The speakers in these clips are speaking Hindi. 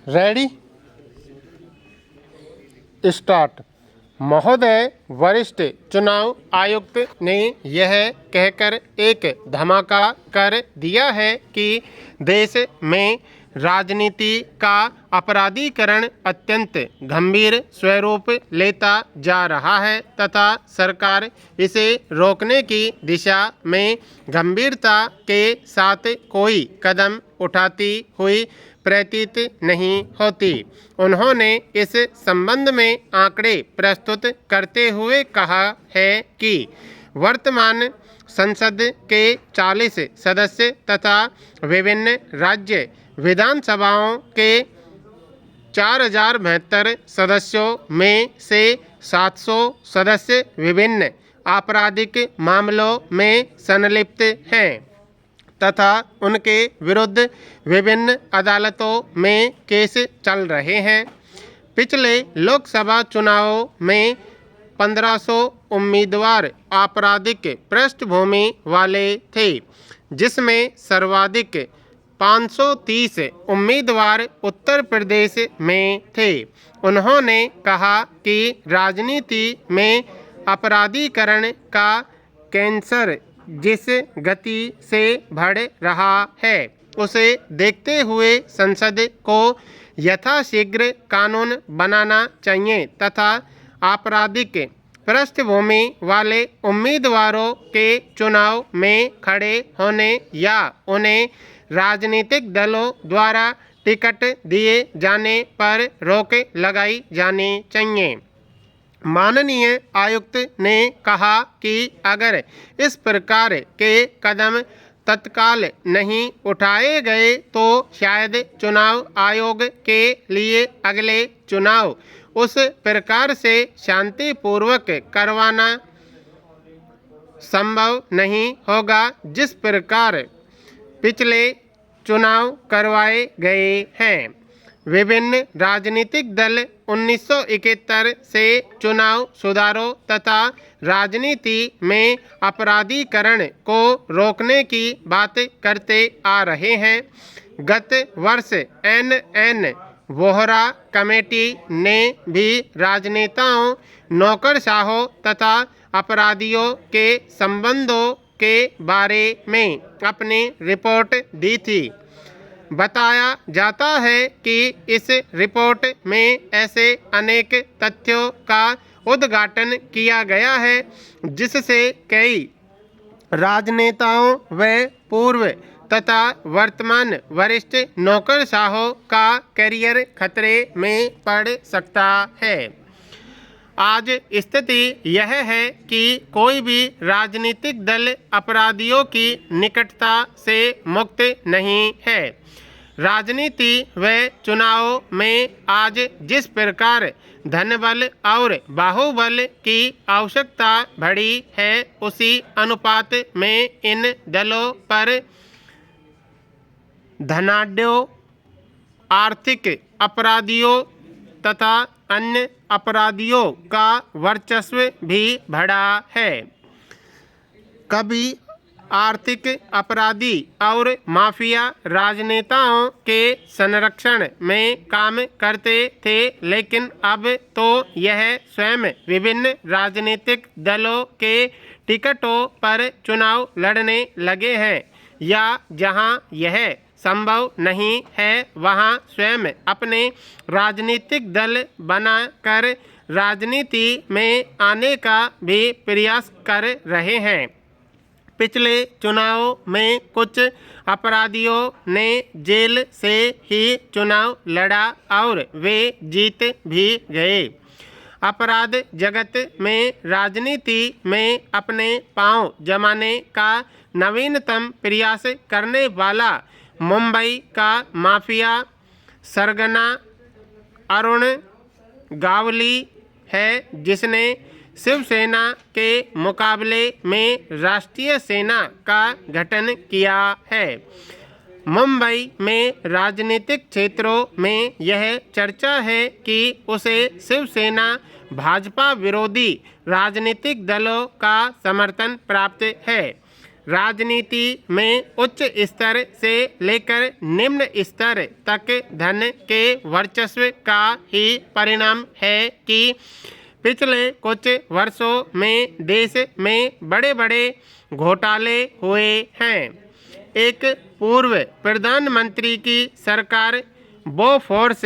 Ready start. महोदय, वरिष्ठ चुनाव आयुक्त ने यह कहकर एक धमाका कर दिया है कि देश में राजनीति का अपराधीकरण अत्यंत गंभीर स्वरूप लेता जा रहा है तथा सरकार इसे रोकने की दिशा में गंभीरता के साथ कोई कदम उठाती हुई प्रतीत नहीं होती। उन्होंने इस संबंध में आंकड़े प्रस्तुत करते हुए कहा है कि वर्तमान संसद के 40 सदस्य तथा विभिन्न राज्य विधानसभाओं के 4072 सदस्यों में से 700 सदस्य विभिन्न आपराधिक मामलों में संलिप्त हैं तथा उनके विरुद्ध विभिन्न अदालतों में केस चल रहे हैं। पिछले लोकसभा चुनावों में 1500 उम्मीदवार आपराधिक पृष्ठभूमि वाले थे, जिसमें सर्वाधिक 530 उम्मीदवार उत्तर प्रदेश में थे। उन्होंने कहा कि राजनीति में अपराधीकरण का कैंसर जिस गति से बढ़ रहा है, उसे देखते हुए संसद को यथाशीघ्र कानून बनाना चाहिए तथा आपराधिक पृष्ठभूमि वाले उम्मीदवारों के चुनाव में खड़े होने या उन्हें राजनीतिक दलों द्वारा टिकट दिए जाने पर रोक लगाई जानी चाहिए। माननीय आयुक्त ने कहा कि अगर इस प्रकार के कदम तत्काल नहीं उठाए गए तो शायद चुनाव आयोग के लिए अगले चुनाव उस प्रकार से शांतिपूर्वक करवाना संभव नहीं होगा जिस प्रकार पिछले चुनाव करवाए गए हैं। विभिन्न राजनीतिक दल 1971 से चुनाव सुधारों तथा राजनीति में अपराधीकरण को रोकने की बात करते आ रहे हैं। गत वर्ष एन वोहरा कमेटी ने भी राजनेताओं, नौकरशाहों तथा अपराधियों के संबंधों के बारे में अपनी रिपोर्ट दी थी। बताया जाता है कि इस रिपोर्ट में ऐसे अनेक तथ्यों का उद्घाटन किया गया है जिससे कई राजनेताओं व पूर्व तथा वर्तमान वरिष्ठ नौकरशाहों का करियर खतरे में पड़ सकता है। आज स्थिति यह है कि कोई भी राजनीतिक दल अपराधियों की निकटता से मुक्त नहीं है। राजनीति व चुनावों में आज जिस प्रकार धनबल और बाहुबल की आवश्यकता बढ़ी है, उसी अनुपात में इन दलों पर धनाढ्यों, आर्थिक अपराधियों तथा अन्य अपराधियों का वर्चस्व भी बढ़ा है। कभी आर्थिक अपराधी और माफिया राजनेताओं के संरक्षण में काम करते थे, लेकिन अब तो यह स्वयं विभिन्न राजनीतिक दलों के टिकटों पर चुनाव लड़ने लगे हैं या जहां यह संभव नहीं है वहां स्वयं अपने राजनीतिक दल बनाकर राजनीति में आने का भी प्रयास कर रहे हैं। पिछले चुनाव में कुछ अपराधियों ने जेल से ही चुनाव लड़ा और वे जीत भी गए। अपराध जगत में राजनीति में अपने पांव जमाने का नवीनतम प्रयास करने वाला मुंबई का माफिया सरगना अरुण गावली है, जिसने शिवसेना के मुकाबले में राष्ट्रीय सेना का गठन किया है। मुंबई में राजनीतिक क्षेत्रों में यह चर्चा है कि उसे शिवसेना भाजपा विरोधी राजनीतिक दलों का समर्थन प्राप्त है। राजनीति में उच्च स्तर से लेकर निम्न स्तर तक धन के वर्चस्व का ही परिणाम है कि पिछले कुछ वर्षों में देश में बड़े बड़े घोटाले हुए हैं। एक पूर्व प्रधानमंत्री की सरकार बोफोर्स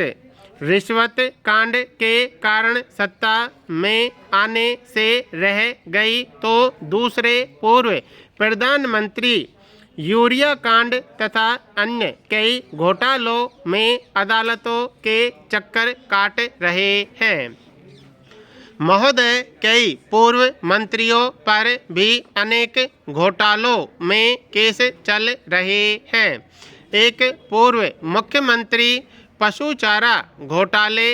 रिश्वत कांड के कारण सत्ता में आने से रह गई तो दूसरे पूर्व प्रधानमंत्री यूरिया कांड तथा अन्य कई घोटालों में अदालतों के चक्कर काट रहे हैं। महोदय, कई पूर्व मंत्रियों पर भी अनेक घोटालों में केस चल रहे हैं। एक पूर्व मुख्यमंत्री पशु चारा घोटाले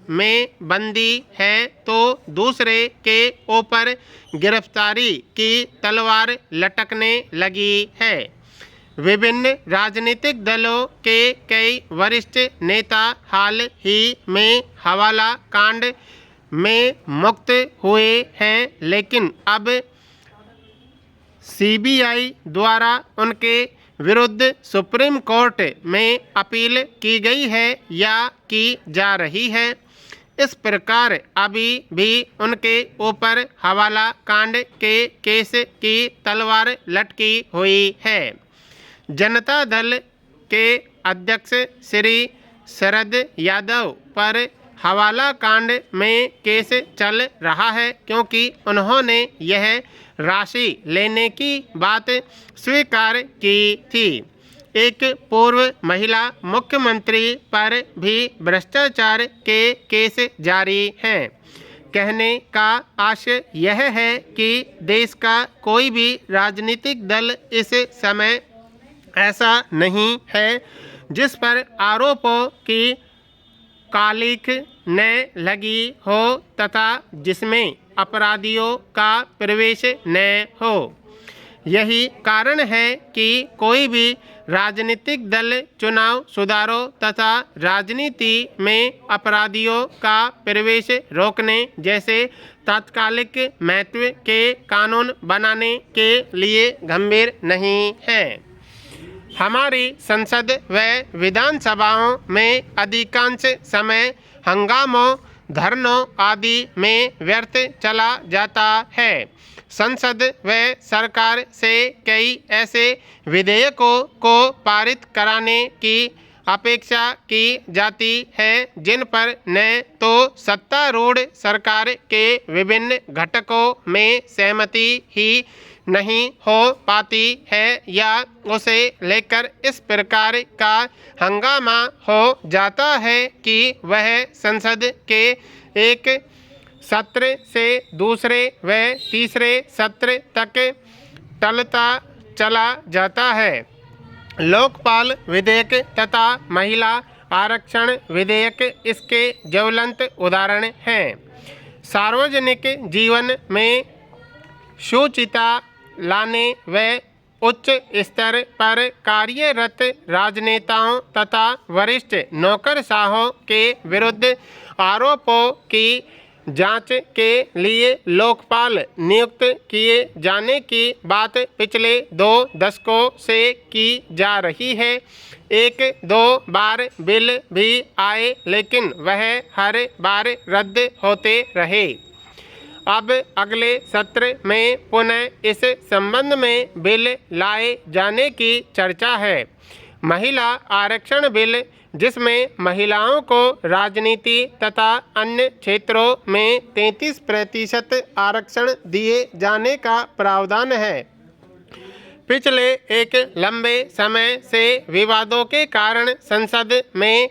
में बंदी है तो दूसरे के ऊपर गिरफ्तारी की तलवार लटकने लगी है। विभिन्न राजनीतिक दलों के कई वरिष्ठ नेता हाल ही में हवाला कांड में मुक्त हुए हैं, लेकिन अब सीबीआई द्वारा उनके विरुद्ध सुप्रीम कोर्ट में अपील की गई है या की जा रही है। इस प्रकार अभी भी उनके ऊपर हवाला कांड के केस की तलवार लटकी हुई है। जनता दल के अध्यक्ष श्री शरद यादव पर हवाला कांड में केस चल रहा है क्योंकि उन्होंने यह राशि लेने की बात स्वीकार की थी। एक पूर्व महिला मुख्यमंत्री पर भी भ्रष्टाचार के केस जारी हैं। कहने का आशय यह है कि देश का कोई भी राजनीतिक दल इस समय ऐसा नहीं है जिस पर आरोपों की कालिख न लगी हो तथा जिसमें अपराधियों का प्रवेश न हो। यही कारण है कि कोई भी राजनीतिक दल चुनाव सुधारों तथा राजनीति में अपराधियों का प्रवेश रोकने जैसे तात्कालिक महत्व के कानून बनाने के लिए गंभीर नहीं है। हमारी संसद व विधानसभाओं में अधिकांश समय हंगामों, धरनों आदि में व्यर्थ चला जाता है। संसद व सरकार से कई ऐसे विधेयकों को पारित कराने की अपेक्षा की जाती है जिन पर न तो सत्तारूढ़ सरकार के विभिन्न घटकों में सहमति ही नहीं हो पाती है या उसे लेकर इस प्रकार का हंगामा हो जाता है कि वह संसद के एक सत्र से दूसरे व तीसरे सत्र तक टलता चला जाता है। लोकपाल विधेयक तथा महिला आरक्षण विधेयक इसके ज्वलंत उदाहरण हैं। सार्वजनिक जीवन में शुचिता लाने व उच्च स्तर पर कार्यरत राजनेताओं तथा वरिष्ठ नौकरशाहों के विरुद्ध आरोपों की जांच के लिए लोकपाल नियुक्त किए जाने की बात पिछले 2 दशकों से की जा रही है। 1-2 बार बिल भी आए लेकिन वह हर बार रद्द होते रहे। अब अगले सत्र में पुनः इस संबंध में बिल लाए जाने की चर्चा है। महिला आरक्षण बिल, जिसमें महिलाओं को राजनीति तथा अन्य क्षेत्रों में 33% आरक्षण दिए जाने का प्रावधान है, पिछले एक लंबे समय से विवादों के कारण संसद में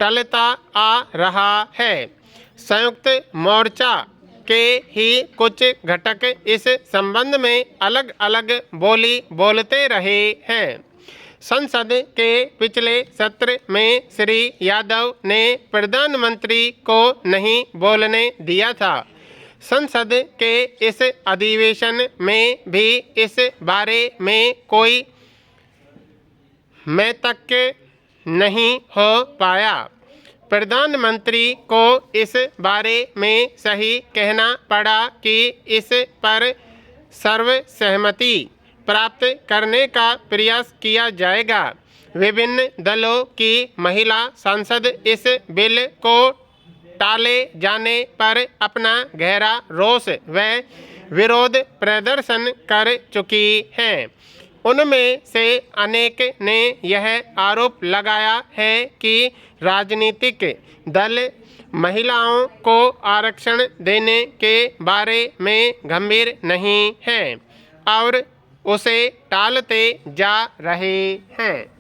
टलता आ रहा है। संयुक्त मोर्चा के ही कुछ घटक इस संबंध में अलग अलग बोली बोलते रहे हैं। संसद के पिछले सत्र में श्री यादव ने प्रधानमंत्री को नहीं बोलने दिया था। संसद के इस अधिवेशन में भी इस बारे में कोई मतैक्य नहीं हो पाया। प्रधानमंत्री को इस बारे में सही कहना पड़ा कि इस पर सर्वसहमति प्राप्त करने का प्रयास किया जाएगा। विभिन्न दलों की महिला सांसद इस बिल को टाले जाने पर अपना गहरा रोष व विरोध प्रदर्शन कर चुकी हैं। उनमें से अनेक ने यह आरोप लगाया है कि राजनीतिक दल महिलाओं को आरक्षण देने के बारे में गंभीर नहीं हैं और उसे टालते जा रहे हैं।